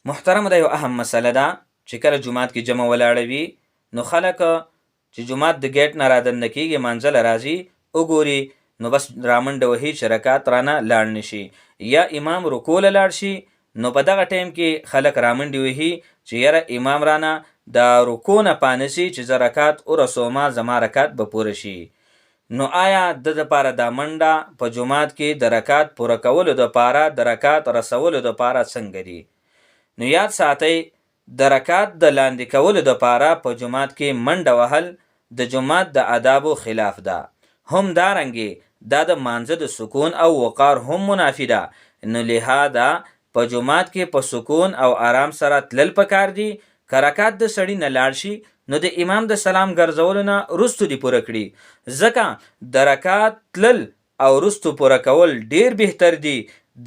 محترم دا یو اهم مسله ده چې کله جومات کې جمع ولاړه وي نو خلک چې جومات د ګیټ نه رادننه کېږي منځله راځي وګوري نو بس رامنډه وهي چې رکعت رانه لاړ نشي، یا امام رکوع له لاړ شي نو په دغه ټیم کې خلک رامنډې وهي چې یاره امام رانه د رکوع نه پانسي چې زه رکعت ورسومه زما رکعت به پوره شي. نو آیا د دپاره دا منډه په جومات کې د رکعت پوره کولو دپاره د رکعت رسولو دپاره څنګه دي؟ نو یاد ساتئ د رکعت د لاندې کولو دپاره په جومات کې منډه وهل د جومات د آدابو خلاف ده. هم دارنګې دا د مانځه د سکون او وقار هم منافي ده. نو لهذا په جومات کې په سکون او آرام سره تلل پکار دي. که رکعت د سړي نه لاړ شي نو د امام د سلام ګرځولو نه وروستو دي پوره کړي، ځکه د رکعت تلل او وروستو پوره کول ډیر بهتر دي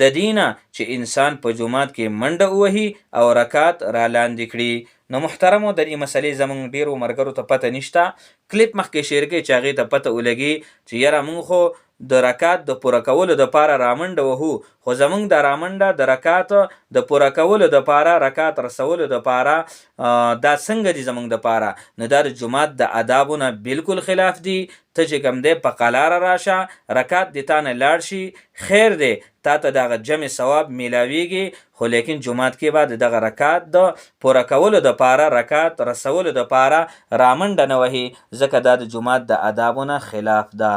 د دینه چې انسان په جومات کې منډه ووهي او رکعت را لاندې کړي. نو محترمو د دې مسلې زموږ ډیرو ملګرو ته پته نشته. کلیپ مخکې شیر کړئ چې هغې ته پته ولګي چې یاره موږ خو د رکعت د پوره کولو دپاره رامنډه وهو، خو زموږ د رامنډه د رکعت د پوره کولو دپاره رکعت رسولو دپاره دا څنګه دي زموږ دپاره؟ نو دا د جومات د آدابو نه بالکل خلاف دي. ته چې کوم دی په قلاره راشه، رکعت د تا نه لاړ شي خیر دی، تا ته دغه جمع ثواب میلاویږي، خو لیکن جومات کې به د دغه رکعت د پوره کولو دپاره رکعت رسولو دپاره رامنډه نه وهي، ځکه دا د جومات د آدابو نه خلاف ده.